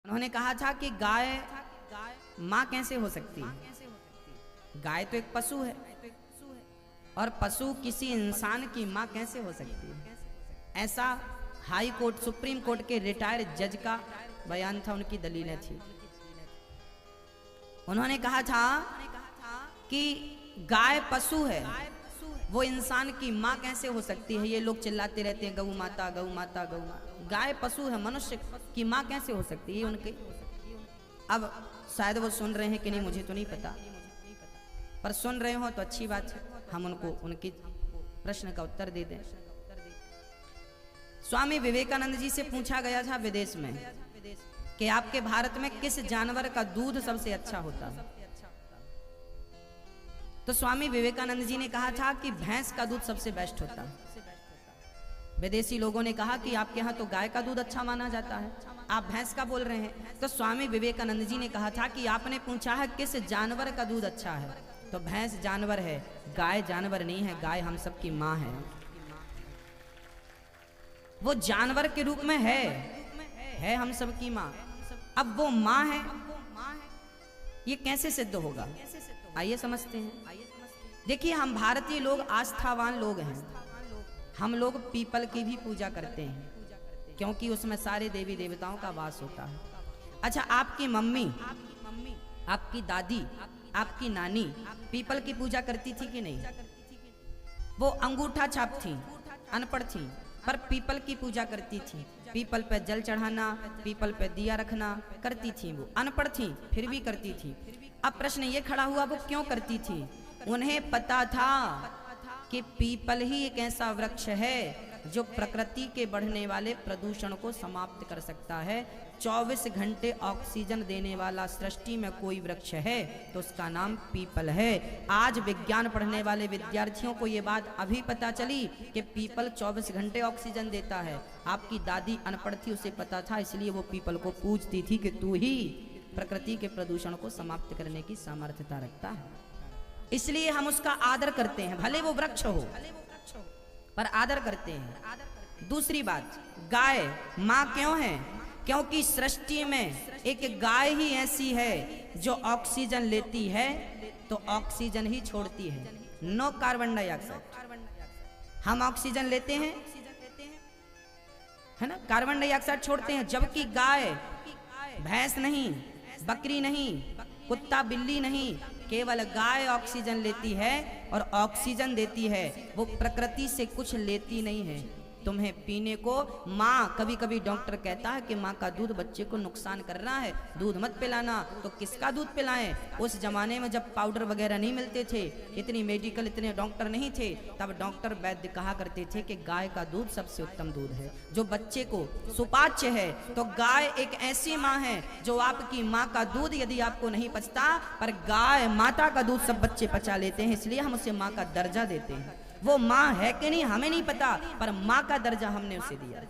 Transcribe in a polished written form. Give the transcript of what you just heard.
उन्होंने कहा था कि गाय माँ कैसे हो सकती है। गाय तो एक पशु है और पशु किसी इंसान की माँ कैसे हो सकती है। ऐसा हाई कोर्ट सुप्रीम कोर्ट के रिटायर्ड जज का बयान था, उनकी दलीलें थी। उन्होंने कहा था कि गाय पशु है, वो इंसान की माँ कैसे हो सकती है। ये लोग चिल्लाते रहते हैं गौ माता गौ माता गौ माता। गाय पशु है, मनुष्य की माँ कैसे हो सकती है उनके। अब शायद वो सुन रहे हैं कि नहीं मुझे तो नहीं पता, पर सुन रहे हो तो अच्छी बात है, हम उनको उनके प्रश्न का उत्तर दे दें। स्वामी विवेकानंद जी से पूछा गया था विदेश में कि आपके भारत में किस जानवर का दूध सबसे अच्छा होता है। तो स्वामी विवेकानंद जी ने कहा था कि भैंस का दूध सबसे बेस्ट होता है। विदेशी लोगों ने कहा कि आपके यहाँ तो गाय का दूध अच्छा माना जाता है, आप भैंस का बोल रहे हैं। तो स्वामी विवेकानंद जी ने कहा था कि आपने पूछा है किस जानवर का दूध अच्छा है, तो भैंस जानवर है, गाय जानवर नहीं है, गाय हम सबकी माँ है। वो जानवर के रूप में है हम सबकी माँ। अब वो माँ है, ये कैसे सिद्ध होगा, आइए समझते हैं। देखिए, हम भारतीय लोग आस्थावान लोग हैं। हम लोग पीपल की भी पूजा करते हैं क्योंकि उसमें सारे देवी देवताओं का वास होता है। अच्छा, आपकी मम्मी, आपकी दादी, आपकी नानी पीपल की पूजा करती थी कि नहीं? वो अंगूठा छाप थी, अनपढ़ थी, पर पीपल की पूजा करती थी। पीपल पे जल चढ़ाना, पीपल पे दिया रखना करती थी। वो अनपढ़ थी फिर भी करती थी। अब प्रश्न ये खड़ा हुआ, वो क्यों करती थी? उन्हें पता था कि पीपल ही एक ऐसा वृक्ष है जो प्रकृति के बढ़ने वाले प्रदूषण को समाप्त कर सकता है। 24 घंटे ऑक्सीजन देने वाला सृष्टि में कोई वृक्ष है तो उसका नाम पीपल है। आज विज्ञान पढ़ने वाले विद्यार्थियों को ये बात अभी पता चली कि पीपल 24 घंटे ऑक्सीजन देता है। आपकी दादी अनपढ़ थी, उसे पता था, इसलिए वो पीपल को पूजती थी कि तू ही प्रकृति के प्रदूषण को समाप्त करने की सामर्थ्यता रखता है। इसलिए हम उसका आदर करते हैं, भले वो वृक्ष हो पर आदर करते हैं। दूसरी बात, गाय माँ क्यों है? क्योंकि सृष्टि में एक गाय ही ऐसी है जो ऑक्सीजन लेती है तो ऑक्सीजन ही छोड़ती है, नो कार्बन डाइऑक्साइड। हम ऑक्सीजन लेते हैं, है ना, कार्बन डाइऑक्साइड छोड़ते हैं। जबकि गाय, भैंस नहीं, बकरी नहीं, कुत्ता बिल्ली नहीं, केवल गाय ऑक्सीजन लेती है और ऑक्सीजन देती है, वो प्रकृति से कुछ लेती नहीं है। तुम्हें पीने को माँ, कभी कभी डॉक्टर कहता है कि माँ का दूध बच्चे को नुकसान कर रहा है, दूध मत पिलाना, तो किसका दूध पिलाएं? उस जमाने में जब पाउडर वगैरह नहीं मिलते थे, इतनी मेडिकल, इतने डॉक्टर नहीं थे, तब डॉक्टर वैद्य कहा करते थे कि गाय का दूध सबसे उत्तम दूध है जो बच्चे को सुपाच्य है। तो गाय एक ऐसी माँ है जो आपकी माँ का दूध यदि आपको नहीं पचता, पर गाय माता का दूध सब बच्चे पचा लेते हैं, इसलिए हम उसे माँ का दर्जा देते हैं। वो माँ है कि नहीं हमें नहीं पता, पर माँ का दर्जा हमने उसे दिया।